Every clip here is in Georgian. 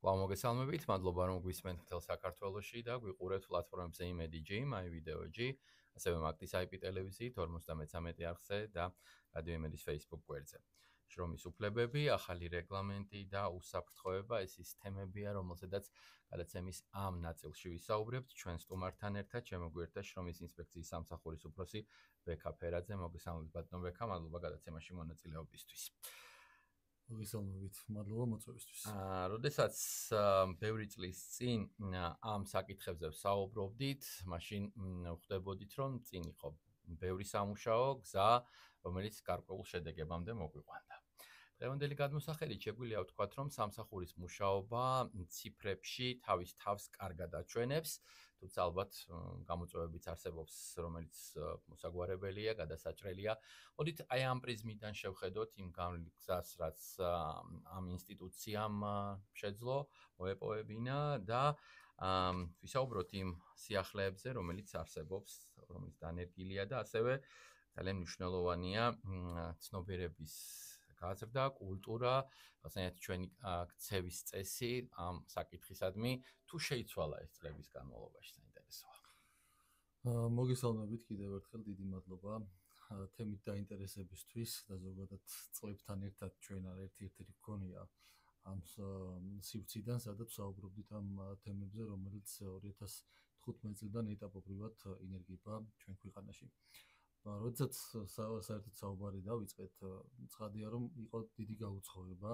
კვლავ მოგესალმებით, მადლობა რომ გვისმენთ მთელ საქართველოში და გვიყურებთ პლატფორმებზე იმედი.g, MyVideo.g, ასევე მაგდის IP ტელევიზიით 53 არხზე და რადიო იმედის Facebook გვერდზე. შრომის უფლებები, ახალი რეგლამენტი და უსაფრთხოება ეს ის თემებია, რომელზედაც გადაცემის ამ ნაწილში ვისაუბრებთ ჩვენ სტუმართან ერთად, ჩემო გვერდთა შრომის ინსპექციის სამსახურის უფროსი ბექა ფერაძე. მოგესალმებით ბატონო ბექა, მადლობა გადაცემაში მონაწილეობისთვის. მოგესალმებით, მადლობა მოწვევისთვის. როდესაც ბევრი წლის წინ ამ საკითხებზე ვსაუბრობდით, მაშინ ხვდებოდით, რომ წინ იყო ბევრი სამუშაო გზა, რომელიც გარკვეულ შედეგებამდე მოგვიყვანდა. დღევანდელი გადმოსახედით შეგვიძლია ვთქვათ, რომ სამსახურის მუშაობა ციფრებში თავის თავს კარგად აჩვენებს, თუმცა ალბათ გამოწვევებიც არსებობს, რომელიც მოსაგვარებელია, გადასაჭრელია. მოდით აი ამ პრიზმიდან შევხედოთ იმ გზას, რაც ამ ინსტიტუციამ შეძლო, მოეპოვებინა და ვისაუბროთ იმ სიახლეებზე, რომელიც არსებობს, რომელიც დანერგილია და ასევე ძალიან მნიშვნელოვანია ცნობიერების გაზრდა, კულტურა, ასეთ ჩვენი ქცევის წესი ამ საკითხისადმი, თუ შეიცვალა ეს წლების განმავლობაში, საინტერესოა. მოგესალმებით კიდევ ერთხელ, დიდი მადლობა თემით დაინტერესებისთვის და ზოგადად წლებთან ერთად ჩვენ ერთ-ერთი გქონია ამ სივრციდან, სადაც საუბრობდით ამ თემებზე, რომელიც 2015 წლიდან ეტაპობრივად ინერგება ჩვენ ქვეყანაში. როდესაც საერთოდ საუბარი დავიწყეთ, ცხადია, რომ იყო დიდი გაუცხოება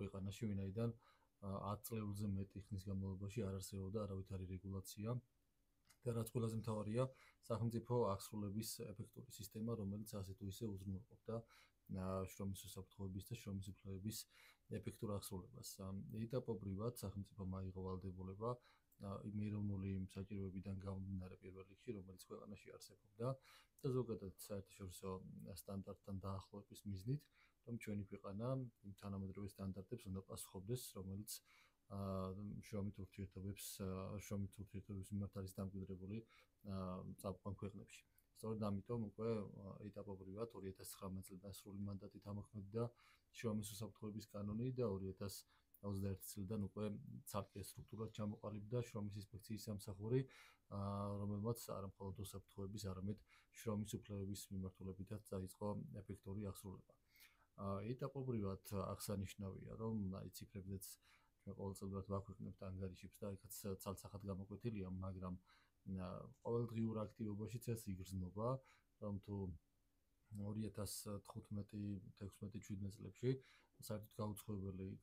ქვეყანაში, ვინაიდან 10 წლებზე მეტი ხნის განმავლობაში არ არსებობდა არავითარი რეგულაცია და რაც ყველაზე მთავარია, სახელმწიფო აღსრულების ეფექტური სისტემა, რომელიც ასე თუ ისე უზრუნველყოფდა შრომის უსაფრთხოების და შრომის უფლებების ეფექტურ აღსრულებას. ეტაპობრივად სახელმწიფომ აიღო ვალდებულება იმ ეროვნული საჭიროებიდან გამომდინარე პირველ რიგში, რომელიც ქვეყანაში არსებობდა და ზოგადად საერთაშორისო სტანდარტთან დაახლოების მიზნით, რომ ჩვენი ქვეყანა იმ თანამედროვე სტანდარტებს უნდა პასუხობდეს, რომელიც შრომით ურთიერთობების მიმართ არის დამკვიდრებული წამყვან ქვეყნებში. სწორედ ამიტომ უკვე ეტაპობრივად 2019 წლიდან სრული მანდატით ამოქმედდა შრომის უსაფრთხოების კანონი და 2021 წლიდან უკვე ცალკე სტრუქტურად ჩამოყალიბდა შრომის ინსპექციის სამსახური, რომელმაც არა მხოლოდ უსაფრთხოების, არამედ შრომის უფლებების მიმართულებითაც დაიწყო ეფექტური აღსრულება. ეტაპობრივად აღსანიშნავია, რომ აი ციფრებზეც ჩვენ ყოველწლიურად ვაქვეყნებთ ანგარიშებს და იქაც ცალ-ცახად გამოკვეთილია, მაგრამ ყოველდღიურ აქტივობაშიც ეს იგრძნობა, რომ თუ 2015-16-17 წლებში საერთოდ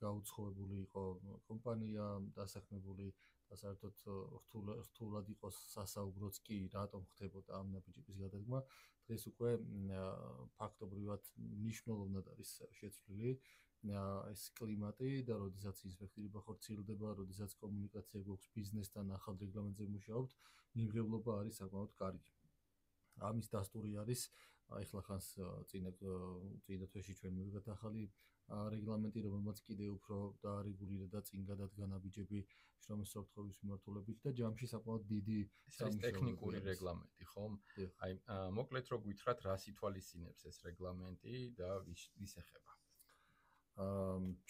გაუცხოებული იყო კომპანია დასაქმებული და საერთოდ რთულად იყო სასაუბროც კი რატომ ხდებოდა ამ ნაბიჯების გადადგმა, დღეს უკვე ფაქტობრივად მნიშვნელოვნად არის შეცვლილი ეს კლიმატი და როდესაც ინსპექტირება ხორციელდება, როდესაც კომუნიკაცია გვაქვს ბიზნესთან ახალ რეგლამენტზე მუშაობთ, მიმღებლობა არის საკმაოდ კარგი. ამის დასტური არის ახლა ხანს წინა თვეში ჩვენ მივიღეთ ახალი რეგლამენტი, რომელმაც კიდევ უფრო დაარეგულირა და წინ გადადგა ნაბიჯები შრომის უსაფრთხოების მიმართულებით და ჯამში საკმაოდ დიდი ტექნიკური რეგლამენტი, ხომ? აი, მოკლედ რო გითხრათ, რას ითვალისწინებს ეს რეგლამენტი და ვის ეხება?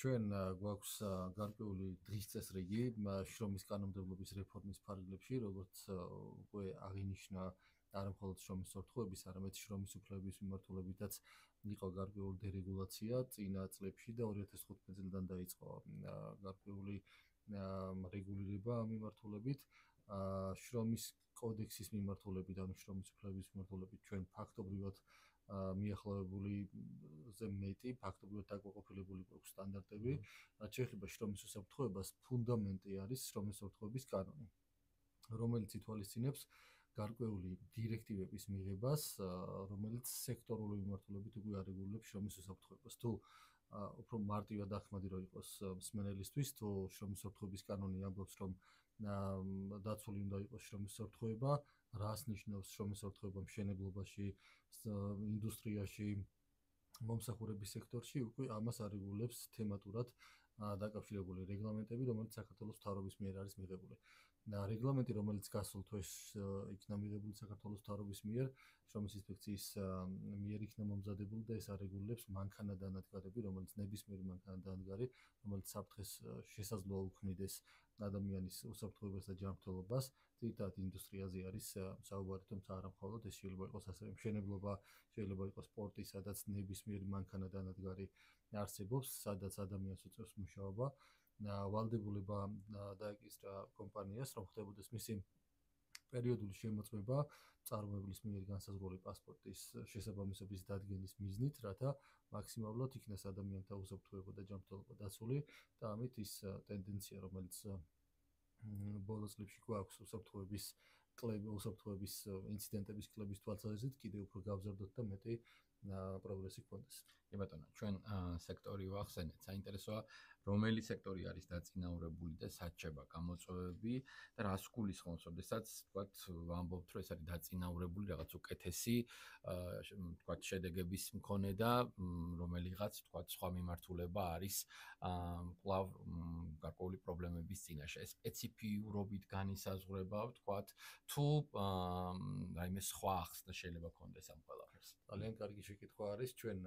ჩვენ გვაქვს გარკვეული დღის წესრიგი შრომის კანონმდებლობის რეფორმის ფარგლებში, როგორც უკვე აღინიშნა არა მხოლოდ შრომის უსაფრთხოების, არამედ შრომის უფლებების მიმართულებითაც იყო გარკვეული დერეგულაცია წინა წლებში და 2015 წლიდან დაიწყო გარკვეული რეგულირება ამ მიმართულებით. შრომის კოდექსის მიმართულებით, ანუ შრომის უფლებების მიმართულებით ჩვენ ფაქტობრივად მიახლოებულიზე მეტი, ფაქტობრივად დაკმაყოფილებული გვაქვს სტანდარტები, რაც შეეხება შრომის უსაფრთხოებას, ფუნდამენტი არის შრომის უსაფრთხოების კანონი, რომელიც ითვალისწინებს გარკვეული დირექტივების მიღებას, რომელიც სექტორული მიმართულებით უკვე არეგულირებს შრომის უსაფრთხოებას. თუ უფრო მარტივად ახმადი რომ იყოს მსმენელისთვის, თუ შრომის უსაფრთხოების კანონი ამბობს, რომ დაცული უნდა იყოს შრომის უსაფრთხოება, რას ნიშნავს შრომის უსაფრთხოება მშენებლობაში, ინდუსტრიაში, მომსახურების სექტორში, უკვე ამას არეგულირებს თემატურად დაკავშირებული რეგლამენტები, რომელიც საქართველოს მთავრობის მიერ არის მიღებული. რეგლამენტი, რომელიც გასულ თვეს იქნა მიღებული საქართველოს მთავრობის მიერ, შრომის ინსპექციის მიერ იქნა მომზადებული და ეს არეგულირებს მანქანადანადგარები, რომელიც ნებისმიერი მანქანადანადგარი, რომელიც საფრთხეს შესაძლოა უქმნიდეს ადამიანის უსაფრთხოებას და ჯანმრთელობას, ძირითადად ინდუსტრიაზე არის საუბარი, თუმცა არა მხოლოდ, ეს შეიძლება იყოს ასევე მშენებლობა, შეიძლება იყოს სპორტი, სადაც ნებისმიერი მანქანადანადგარი არსებობს, სადაც ადამიანს უწევს მუშაობა. ვალდებულება დაეკისრა კომპანიას, რომ ხდებოდეს მისი პერიოდული შემოწმება წარმოებლის მიერ განსაზღვრული პასპორტის შესაბამისობის დადგენის მიზნით, რათა მაქსიმალურად იქნას ადამიანთა უსაფრთხოება და ჯანმრთელობა დაცული და ამით ის ტენდენცია, რომელიც ბოლო წლებში გვაქვს უსაფრთხოების ინციდენტების კლების თვალსაზრისით კიდევ უფრო გავზარდოთ და მეტი პროგრესი გქონდეს. კი ბატონო, ჩვენ სექტორი ვახსენეთ, საინტერესოა რომელი სექტორი არის დაწინაურებული და საჩება გამოწვევები და რას გულისხმობს, როდესაც თქვათ ვამბობთ, რომ ეს არის დაწინაურებული რაღაც უკეთესი თქვათ შედეგების მქონე და რომელიღაც თქვათ სხვა მიმართულება არის კვლავ გარკვეული პრობლემების წინაშე. ეს სპეციფიურობით განისაზღვრება თქვათ თუ რაიმე სხვა ახსნა შეიძლება გქონდეს ამ ყველაფერს. ძალიან კარგი შეკითხვა არის, ჩვენ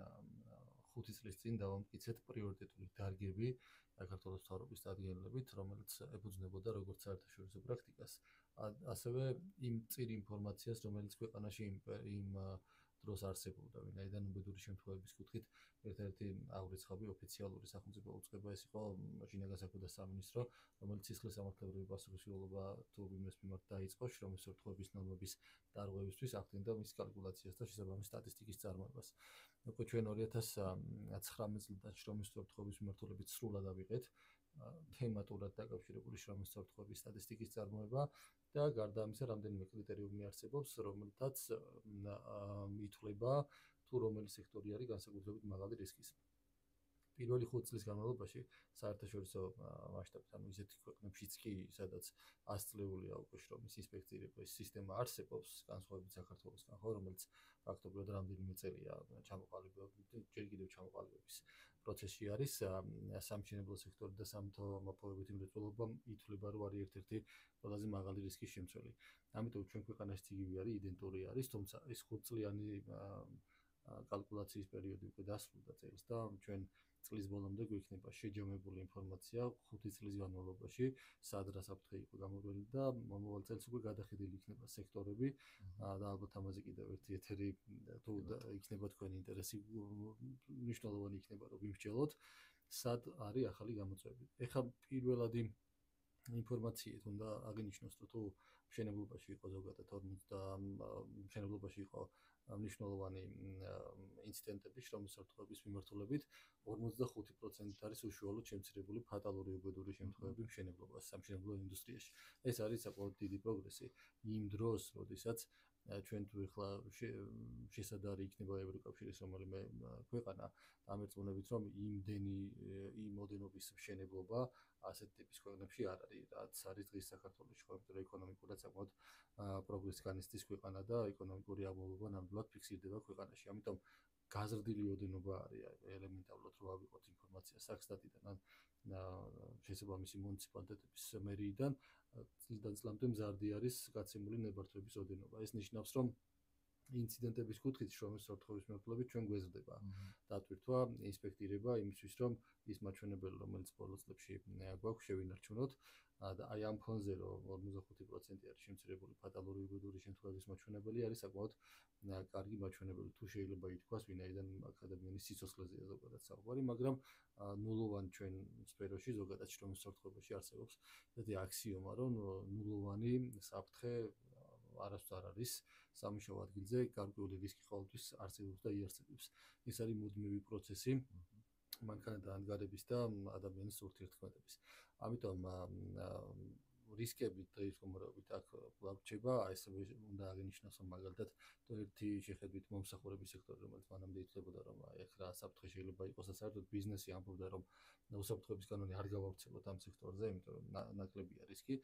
5 წლის წინ დავამტკიცეთ პრიორიტეტული დარგები საქართველოს მთავრობის დადგენილებით, რომელიც ეფუძნებოდა როგორც საერთაშორისო პრაქტიკას, ასევე იმ წინ ინფორმაციას, რომელიც ქვეყანაში იმ დროს არსებობდა, ვინაიდან უბედური შემთხვევების კუთხით ერთ-ერთი აღრიცხავი ოფიციალური სახელმწიფო უწყება ეს იყო შინაგან საქმეთა სამინისტრო, რომელიც სისხლისამართლებრივი პასუხისმგებლობა თუ ვინმეს მიმართ დაიწყო შრომის უსაფრთხოების ნორმების დარღვევისთვის, ახდენდა მის კალკულაციას და შესაბამის სტატისტიკის წარმოებას. უკვე ჩვენ 2019 წლიდან შრომის უსაფრთხოების მიმართულებით სრულად ავიღეთ თემატურად დაკავშირებული შრომის უსაფრთხოების სტატისტიკის წარმოება და გარდა ამისა რამდენიმე კრიტერიუმი არსებობს, რომელთაც ითვლება თუ რომელი სექტორი არის განსაკუთრებით მაღალი რისკის. პირველი 5 წლის განმავლობაში საერთაშორისო მასშტაბით, ანუ ისეთი ქვეყნებშიც კი, სადაც 100 წლეულია უკვე შრომის ინსპექციის სისტემა არსებობს, განსხვავებით საქართველოსგან, ხო, რომელიც ფაქტობრივად რამდენიმე წელია ჯერ კიდევ ჩამოყალიბების პროცესში არის, სამშენებლო სექტორი და სამთო მოპოვებითი მრეწველობა ითვლება, რომ არის ერთ-ერთი ყველაზე მაღალი რისკის შემცველი. ამიტომ ჩვენ ქვეყანაში იგივე არის, იდენტური არის, თუმცა ეს 5 წლიანი კალკულაციის პერიოდი უკვე დასრულდა წელს და ჩვენ წლის ბოლომდე გვექნება შეჯამებული ინფორმაცია 5 წლის განმავლობაში, სად რა საფრთხე იყო გამოვლენილი და მომავალ წელს უკვე გადახედილი იქნება სექტორები და ალბათ ამაზე კიდევ ერთი ეთერი თუ იქნება თქვენი ინტერესი მნიშვნელოვანი იქნება რომ ვიმსჯელოთ, სად არის ახალი გამოწვევები. ეხლა პირველადი ინფორმაციით უნდა აღინიშნოს, თუ მშენებლობაში იყო ზოგადად 40 და მშენებლობაში იყო მნიშვნელოვანი ინციდენტები შრომის უსაფრთხოების მიმართულებით 55% არის უშუალოდ შემცირებული ფატალური უბედური შემთხვევები მშენებლობაში, სამშენებლო ინდუსტრიაში. ეს არის საკმაოდ დიდი პროგრესი იმ დროს, როდესაც ჩვენ თუ ეხლა შესაძლოა იქნება ევროკავშირის რომელიმე ქვეყანა ამერწმუნებით, რომ იმოდენობის მშენებლობა ასეთ ტიპის ქვეყნებში არ არის, რაც არის დღის საქართველოში, ხო, იმიტომ რომ ეკონომიკურად საკმაოდ პროგრესს განიცდის ქვეყანა და ეკონომიკური აღმავლობა ნამდვილად ფიქსირდება ქვეყანაში. ამიტომ გაზრდილი ოდენობა არის ელემენტარულად რო ავიღოთ ინფორმაცია საქსტატიდან ან შესაბამისი მუნიციპალიტეტების მერიიდან წლიდან წლამდე მზარდი არის გაცემული ნებართვების ოდენობა. ეს ნიშნავს, რომ ინციდენტების კუთხით შრომის უსაფრთხოების მიმართულებით ჩვენ გვეზრდება დატვირთვა, ინსპექტირება იმისთვის, რომ ის მაჩვენებელი, რომელიც ბოლო წლებში გვაქვს, შევინარჩუნოთ და აი ამ ფონზე, რომ 45% არის შემცირებული ფატალური უბედური შემთხვევების მაჩვენებელი, არის საკმაოდ კარგი მაჩვენებელი. თუ შეიძლება ითქვას, ვინაიდან ადამიანის სიცოცხლეზეა ზოგადად საუბარი, მაგრამ ნულოვან ჩვენ სფეროში, ზოგადად შრომის უსაფრთხოებაში არსებობს ესეთი აქსიომა, რომ ნულოვანი საფრთხე არასდროს არ არის სამუშაო ადგილზე, გარკვეული რისკი ყოველთვის არსებობს და იარსებებს. ეს არის მუდმივი პროცესი მანქანადანადგარების და ადამიანის ურთიერთქმედების. ამიტომ რისკები დღის გუმრობით აქ გვაქვს, ეს უნდა აღინიშნოს, რომ მაგალითად ერთი შეხედვით მომსახურების სექტორი, რომელიც მანამდე ითვლებოდა, რომ ეხ რა საფრთხე შეიძლება იყოს და საერთოდ ბიზნესი ამბობდა, რომ უსაფრთხოების კანონი არ გავავრცელოთ ამ სექტორზე, იმიტომ რომ ნაკლებია რისკი,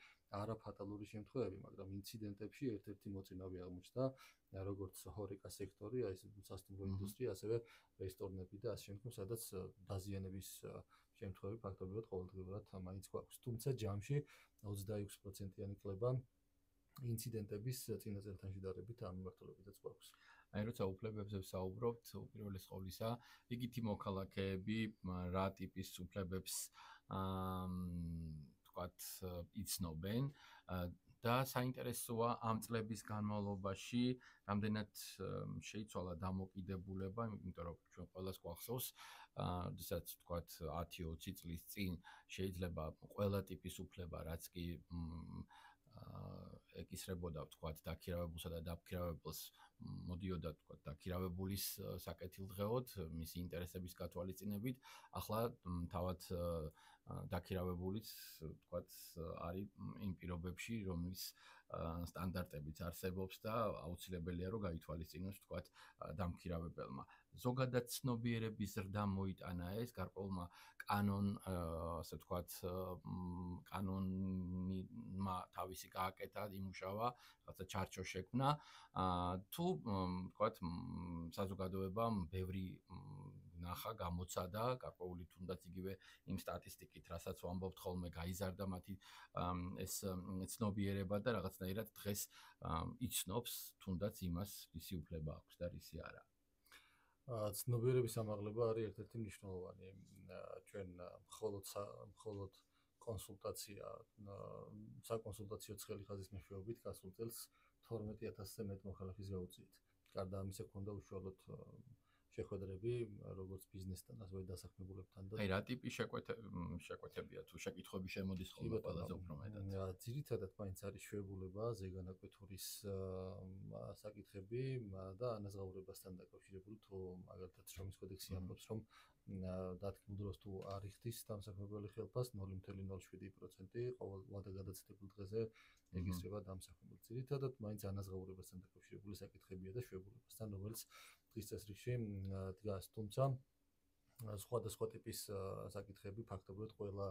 არა ფატალური შემთხვევები, მაგრამ ინციდენტებში ერთ-ერთი მოწინავე აღმოჩნდა, როგორც ჰორეკა სექტორი, აი ეს სასტუმრო ინდუსტრია, ასევე რესტორნები და ასე შემდგომ, სადაც დაზიანების შემთხვევები ფაქტობრივად ყოველდღიურად მაინც გვაქვს. თუმცა ჯამში 26%-იანი კლება ინციდენტების წინა წელთან შედარებით ამ მიმართულებითაც გვაქვს. აი როცა უფლებებზე ვსაუბრობთ, უპირველეს ყოვლისა, იგითი მოქალაქეები რა ტიპის უფლებებს თქვათ იცნობენ და საინტერესოა ამ წლების განმავლობაში რამდენად შეიცვალა დამოკიდებულება, იმიტომ რომ ჩვენ ყველას გვახსოვს, როდესაც თქვათ 10-20 წლის წინ შეიძლება ყველა ტიპის უფლება, რაც კი ეკისრებოდა თქვათ დაქირავებულსა და დაქირავებულს მოდიოდა თქვათ დაქირავებულის საკეთილდღეოდ, მისი ინტერესების გათვალისწინებით, ახლა თავად დაქირავებულიც თქვათ არის იმ პირობებში, რომლის სტანდარტებიც არსებობს და აუცილებელია რომ გაითვალისწინოს თქვათ დამქირავებელმა. ზოგადად ცნობიერების ზრდა მოიტანა ეს გარკვეულმა ასე ვთქვათ კანონმა თავისი გააკეთა, იმუშავა, რაღაცა ჩარჩო შექმნა, თუ ვთქვათ საზოგადოებამ ბევრი ნახა, გამოცადა, გარკვეული თუნდაც იგივე იმ სტატისტიკით, რასაც ვამბობთ ხოლმე, გაიზარდა მათი ეს ცნობიერება და რაღაცნაირად დღეს იცნობს თუნდაც იმას, რისი უფლება აქვს და რისი არა. ცნობიერების ამაღლება არის ერთ-ერთი მნიშვნელოვანი. ჩვენ მხოლოდ კონსულტაცია, საკონსულტაციო ცხელი ხაზის მეშვეობით გასულ წელს 12,000-ზე მეტ მოხალხეს გავუწიეთ. გარდა ამისა, ჰქონდა უშუალოდ შეხვედრები, როგორც ბიზნესთან, ასევე დასაქმებულებთან და აი რა ტიპის შეკვეთებია თუ შეკითხვები შემოდის ხოლმე ყველაზე უფრო მეტად. ძირითადად მაინც არის შვებულება, ზეგანაკვეთურის საკითხები და ანაზღაურებასთან დაკავშირებული, თუ მაგალითად შრომის კოდექსი ამბობს, რომ დათქმულ დროს თუ არ იხდის დამსაქმებელი ხელფას 0.07% ყოველ ვადაგადაცედებულ დღეზე ეკისრება დამსაქმებელი. ძირითადად მაინც ანაზღაურებასთან დაკავშირებული საკითხებია და შვებულებასთან, რომელიც დღის წესრიგში დგას, თუმცა სხვადასხვა ტიპის საკითხები ფაქტობრივად ყველა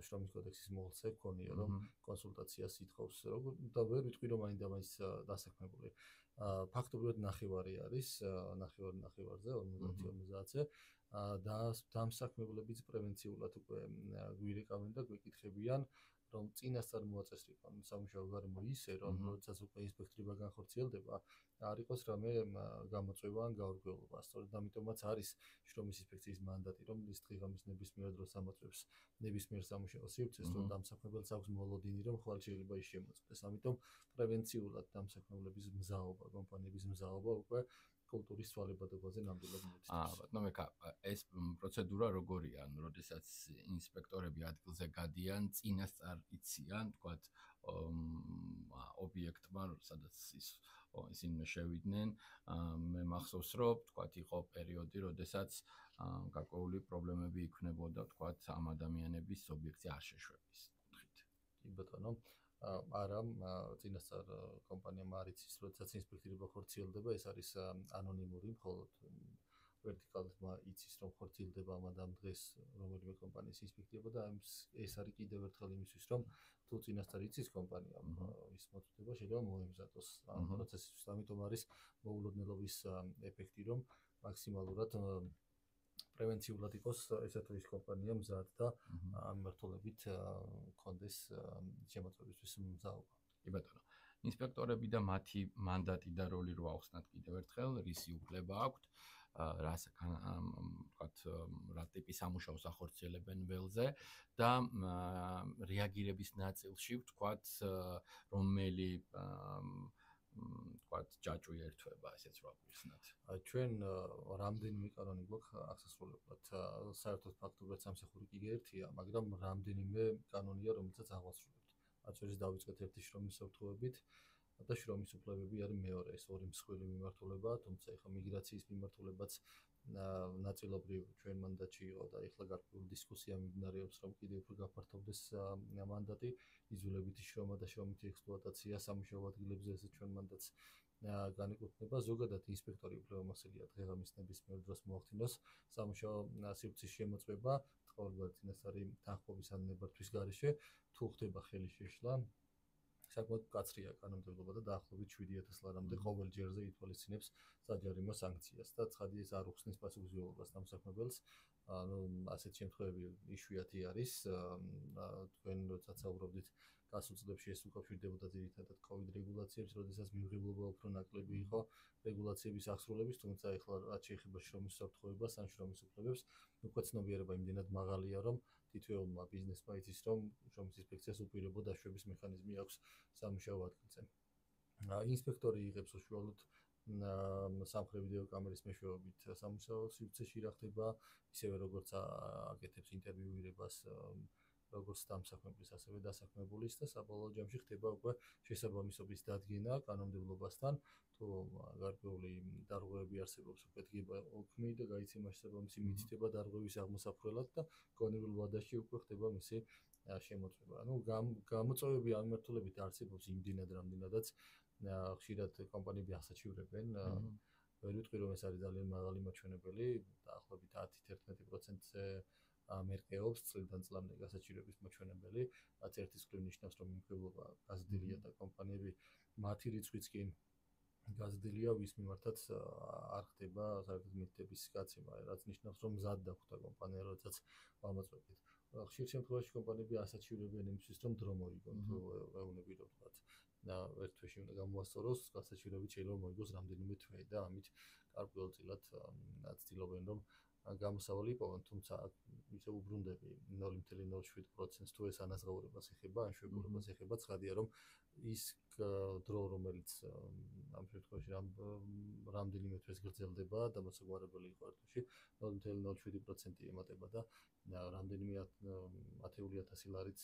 შრომის კოდექსის მოხელზე ქონია, რომ კონსულტაციას ითხოვს, და ვერ ვიტყვი რომ მაინდა-მაინც დასაქმებული. ფაქტობრივად ნახევარი არის, ნახევარზე 50-50-ზე და დამსაქმებლებიც პრევენციულად უკვე გვირეკავენ და გვეკითხებიან, რომ წინასწარ მოაწესრიგონ სამუშაო გარემო ისე, რომ როდესაც უკვე ინსპექტორობა განხორციელდება, არ იყოს რამე გამოწვევა ან გაურკვევლობა. სწორედ ამიტომაც არის შრომის ინსპექციის მანდატი, რომ ის დღე-ღამის ნებისმიერ დროს ამოწევს ნებისმიერ სამუშაო სივრცეს, რომ დამსაქმებელს აქვს მოლოდინი, რომ ხვალ შეიძლება ის შემოწმდეს. ამიტომ პრევენციულად დამსაქმებლების მზაობა, კომპანიების მზაობა უკვე კულტურის ცვალებადობაზე ნამდვილად მოიცავს. ბატონო მეკა, ეს პროცედურა როგორია? ანუ როდესაც ინსპექტორები ადგილზე გადიან, წინასწარ იციან, თქვათ, ობიექტმა, სადაც ისინი შევიდნენ, მე მახსოვს, რომ თქვათ, იყო პერიოდი, როდესაც გარკვეული პრობლემები იქნებოდა, თქვათ, ამ ადამიანების ობიექტზე არ შეშვების კუთხით. კი ბატონო, არა, წინასწარ კომპანიამ არ იცის, როდესაც ინსპექტორობა ხორციელდება, ეს არის ანონიმური, მხოლოდ ვერტიკალით იცის, რომ ხორციელდება ამ დღეს რომელიმე კომპანიის ინსპექტორობა და ეს არის კიდევ ერთხელ იმისთვის, რომ თუ წინასწარ იცის კომპანიამ ის მოწვევა შეიძლება მოემზადოს ამ პროცესისთვის. ამიტომ არის მოულოდნელობის ეფექტი, რომ მაქსიმალურად პრევენციულად იყოს ესა თუ ის კომპანია მზად და ამ მიმართულებით კონდეს შემოწმებისთვის მზაობა. კი ბატონო. ინსპექტორები და მათი მანდატი და როლი რო ახსნათ კიდევ ერთხელ, რისი უფლება აქვთ, რა ტიპის სამუშაოს ახორციელებენ ველზე და რეაგირების ნაწილში ვთქვათ, რომელი ვთქვათ, ჯაჭვი ერთვება, ესეც რა გვიხსნათ. ჩვენ რამდენიმე კანონი გვაქვს აღსასრულებლად. საერთოდ ფაქტობრივად სამსახური კი ერთია, მაგრამ რამდენიმე კანონია, რომელსაც აღვასრულებთ. მათ შორის დავიწყეთ ერთი შრომის საფრთხეებით და შრომის უფლებები არის მეორე, ეს ორი მსხვილი მიმართულება, თუმცა ეხლა მიგრაციის მიმართულებაც ნაწილობრივ ჩვენ მანდატში იყო და ეხლა გარკვეული დისკუსია მიმდინარეობს, რომ კიდევ უფრო გაფართოვდეს მანდატი, იძულებითი შრომა და შრომითი ექსპლუატაცია სამუშაო ადგილებზე, ესე ჩვენ მანდატს განეკუთვნება. ზოგადად ინსპექტორი უფლებამოსილია დღე-ღამის ნებისმიერ დროს მოახდინოს სამუშაო სივრცის შემოწმება, ყოველგვარი წინასწარი თანხმობის ან ნებართვის გარეშე, თუ ხდება ხელის შეშლა, საკმაოდ მკაცრია კანონმდებლობა და დაახლოებით 7,000 ლარამდე ყოველ ჯერზე ითვალისწინებს საჯარიმო სანქციას და ცხადია ეს არ უხსნის პასუხისმგებლობას დამსაქმებელს ანუ ასეთ შემთხვევები იშვიათი არის. თქვენ როდესაც საუბრობდით გასულ წლებში ეს უკავშირდებოდა ძირითადად COVID რეგულაციებს, როდესაც მიმღებლობა უფრო ნაკლები იყო რეგულაციების აღსრულების, თუმცა ეხლა რაც შეეხება შრომის უსაფრთხოებას ან შრომის უფლებებს, უკვე ცნობიერება იმდენად მაღალია, რომ თითოეულმა ბიზნესმა იცის, რომ შრომის ინსპექციას უპირობო დაშვების მექანიზმი აქვს სამუშაო ადგილზე. ინსპექტორი იღებს უშუალოდ სამხრეთ ვიდეო კამერის მეშვეობით სამუშაო სივრცეში რა ხდება, ისევე როგორც აკეთებს ინტერვიუირებას როგორც დამსაქმებლის, ასევე დასაქმებულის და საბოლოო ჯამში ხდება უკვე შესაბამისობის დადგენა კანონმდებლობასთან, თუ გარკვეული დარღვევები არსებობს, უკვე დგება ოქმი და გაიცემა შესაბამისი მითითება დარღვევის აღმოსაფრველად და გონებრივ ვადაში უკვე ხდება მისი შემოწმება. ანუ გამოწვევები ამ მიმართულებით არსებობს იმდენად, რამდენადაც ხშირად კომპანიები ასაჩივრებენ. ვერ ვიტყვი, რომ ეს არის ძალიან მაღალი მაჩვენებელი, დაახლოებით 10-11%-ზე მერყეობს წლიდან წლამდე გასაჩივრების მაჩვენებელი, რაც ერთის მხრივ ნიშნავს, რომ მიმღებლობა გაზრდილია და კომპანიები მათი რიცხვიც კი გაზრდილია, ვის მიმართაც არ ხდება საერთოდ მითითების გაცემა, რაც ნიშნავს, რომ მზად დახვდა კომპანია, როდესაც ვამოწმებთ. ხშირ შემთხვევაში კომპანიები ასაჩივრებენ იმისთვის, რომ დრო მოიგონ, თუ ეუბნები რომ თქვათ ერთ თვეში უნდა გამოასწოროს, გასაჩივრებით შეიძლება მოიგოს რამდენიმე თვე და ამით გარკვეულწილად ცდილობენ, რომ გამოსავალი იპოვონ, თუმცა ისე უბრუნდები 0.07%-ს თუ ეს ანაზღაურებას ეხება, ან შეეგუებას ეხება, ცხადია, რომ ის დრო, რომელიც ამ შემთხვევაში რამდენიმე თვეს გრძელდება, დამასაგვარებელი იყო ერთ თვეში 0.07% ემატება და რამდენიმე ათეული ათასი ლარიც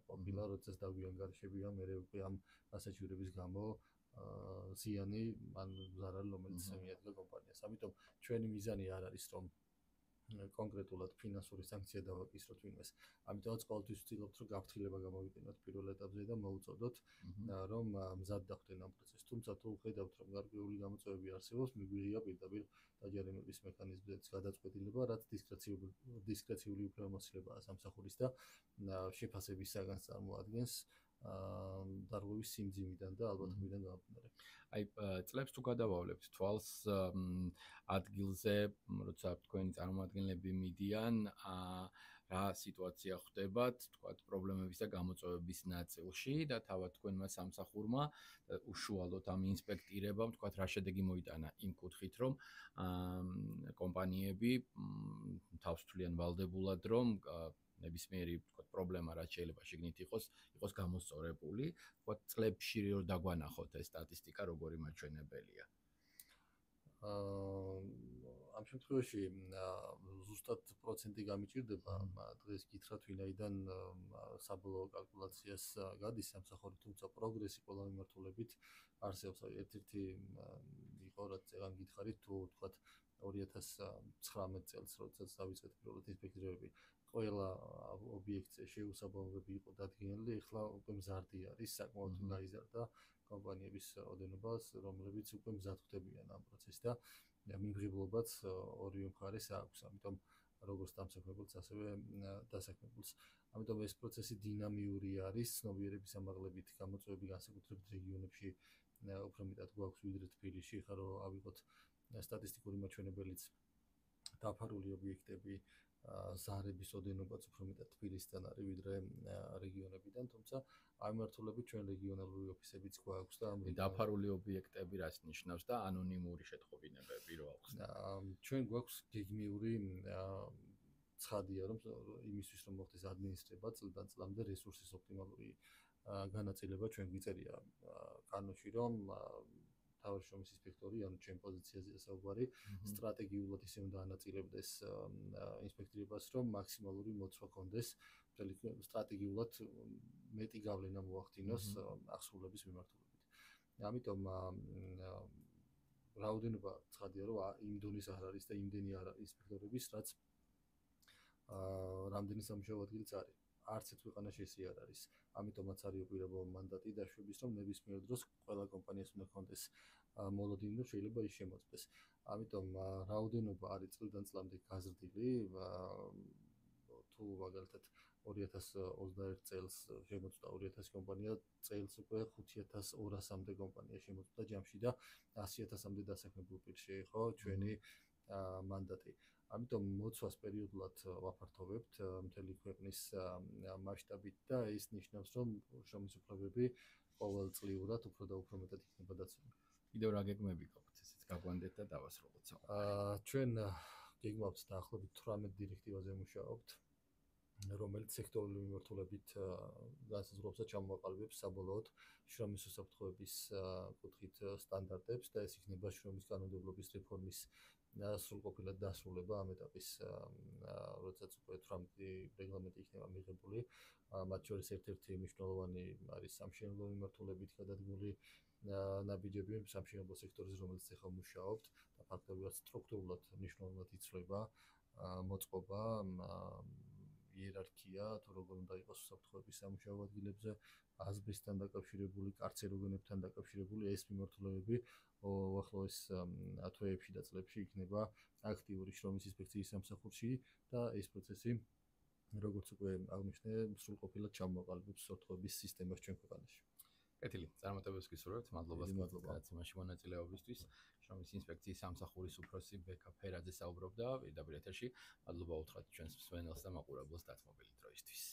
ყოფილა, როდესაც დაგვიანგარიშებია მერე უკვე ამ გასაჩივრების გამო ზიანი ან ზარალი, რომელიც მიადგა კომპანიას. ამიტომ ჩვენი მიზანი არ არის, რომ კონკრეტულად ფინანსური სანქცია დავაკისროთ ვინმეს. ამიტომაც ყოველთვის ვცდილობთ, რომ გაფრთხილება გამოვიყენოთ პირველ ეტაპზე და მოუწოდოთ, რომ მზად დახვდნენ ამ პროცესს. თუმცა თუ ხედავთ, რომ გარკვეული გამოწვევები არსებობს, მიგვიღია პირდაპირ დაჯერიმების მექანიზმზეც გადაწყვეტილება, რაც დისკრეციული უფლებამოსილებაა სამსახურის და შეფასების საგანს წარმოადგენს დარღვევის სიმძიმიდან და ალბათობიდან გამომდინარე. აი წლებს თუ გადავავლებთ თვალს ადგილზე, როცა თქვენი წარმომადგენლები მიდიან, რა სიტუაცია ხდებათ, თქვათ, პრობლემების და გამოწვევების ნაწილში და თავად თქვენმა სამსახურმა უშუალოდ ამ ინსპექტირებამ, თქვათ, რა შედეგი მოიტანა იმ კუთხით, რომ კომპანიები თავს თვლიან ვალდებულად, რომ ნებისმიერი თქვათ პრობლემა რაც შეიძლება შიგნით იყოს გამოსწორებული, თქვათ წლებში რომ დაგვანახოთ ეს სტატისტიკა როგორი მაჩვენებელია. ამ შემთხვევაში ზუსტად პროცენტი გამიჭირდება, დღეს გითხრათ ვინაიდან საბოლოო კალკულაციას გადის სამსახური, თუმცა პროგრესი ყველა მიმართულებით არსებობს. ერთ-ერთი იყო რაც წეგან გითხარით, თუ თქვათ 2019 წელს, როდესაც დავიწყეთ პირველად ინსპექტირებები, ყველა ობიექტზე შეუსაბამობები იყო დადგენილი, ეხლა უკვე მზარდი არის, საკმაოდ გაიზარდა კომპანიების ოდენობას, რომლებიც უკვე მზად ხდებიან ამ პროცესს და მიმღებლობაც ორივე მხარეს აქვს. ამიტომ როგორც დამსაქმებელს, ასევე დასაქმებულს. ამიტომ ეს პროცესი დინამიური არის, ცნობიერების ამაღლებით გამოწვევები განსაკუთრებით რეგიონებში უფრო მეტად გვაქვს ვიდრე თბილისში, ხა რომ ავიღოთ სტატისტიკური მაჩვენებელიც დაფარული ობიექტები ზარების ოდენობაც უფრო მეტად თბილისიდან არის ვიდრე რეგიონებიდან, თუმცა ამ მიმართულებით ჩვენ რეგიონალური ოფისებიც გვაქვს და ამ დაფარული ობიექტები რაც ნიშნავს და ანონიმური შეტყობინებები რო აქვს. ჩვენ გვაქვს გეგმიური ცხადია, რომ იმისთვის რომ მოხდეს ადმინისტრება წლიდან წლამდე რესურსის ოპტიმალური განაწილება ჩვენ გვიწერია კანონში, რომ თავის შრომის ინსპექტორი, ანუ ჩემ პოზიციაზე საუბარი, სტრატეგიულად ისე უნდა ანაწილებდეს ინსპექტირებას, რომ მაქსიმალური მოცვა კონდეს, სტრატეგიულად მეტი გავლენა მოახდინოს აღსრულების მიმართულებით. ამიტომ რაოდენობა ცხადია, რომ იმ დონის არ არის და იმდენი არ არის ინსპექტორების, რაც რამდენი სამუშაო ადგილიც არის. არც ერთ ქვეყანაში ესე არ არის. ამიტომაც არის უპირობო მანდატი დაშვების, რომ ნებისმიერ დროს ყველა კომპანიას უნდა კონდეს მოლოდინი, რომ შეიძლება ის შემოწმდეს. ამიტომ რაოდენობა არის წლიდან წლამდე გაზრდილი, თუ მაგალითად 2021 წელს შემოწმდა 2000 კომპანია, წელს უკვე 5200-მდე კომპანია შემოწმდა ჯამში და 100000-მდე დასაქმებულ პირში იყო ჩვენი მანდატი. ამიტომ მოცვას პერიოდულად ვაფართოვებთ მთელი ქვეყნის მასშტაბით და ის ნიშნავს, რომ შრომის უფლებები ყოველწლიურად უფრო და უფრო მეტად იქნება დაცული. კიდევ რა გეგმები გაქვთ, ესეც გაგვანდეთ და დავასრულოთ საუბარი. ჩვენ გეგმავთ დაახლოებით 18 დირექტივაზე მუშაობთ, რომელიც სექტორული მიმართულებით განსაზღვრავს და ჩამოაყალიბებს საბოლოოდ შრომის უსაფრთხოების კუთხით სტანდარტებს და ეს იქნება შრომის კანონმდებლობის რეფორმის სრულყოფილად დასრულება ამ ეტაპის, როდესაც უკვე 18 რეგლამენტი იქნება მიღებული. მათ შორის ერთ-ერთი მნიშვნელოვანი არის სამშენებლო მიმართულებით გადადგმული ნაბიჯები სამშენებლო სექტორის, რომელიც ახლა მუშაობთ და ფაქტობრივად სტრუქტურულად მნიშვნელოვნად იცვლება მოწყობა, იერარქია, თუ როგორ უნდა იყოს უსაფრთხოების სამუშაო ადგილებზე, აზბესტთან დაკავშირებული, კარცეროგენებთან დაკავშირებული ეს მიმართულებები უახლოეს თვეებში და წლებში იქნება აქტიური შრომის ინსპექციის სამსახურში და ეს პროცესი, როგორც უკვე აღნიშნე, სრულყოფილად ჩამოაყალიბებს უსაფრთხოების სისტემას ჩვენ ქვეყანაში. კეთილი, წარმატებებს გისურვებთ, მადლობა გადაცემაში მონაწილეობისთვის. შრომის ინსპექციის სამსახურის უფროსი ბექა ფერაძე საუბრობდა პირდაპირ ეთერში. მადლობა უთხრათ ჩვენს მსმენელს და მაყურებელს დათმობილი დროისთვის.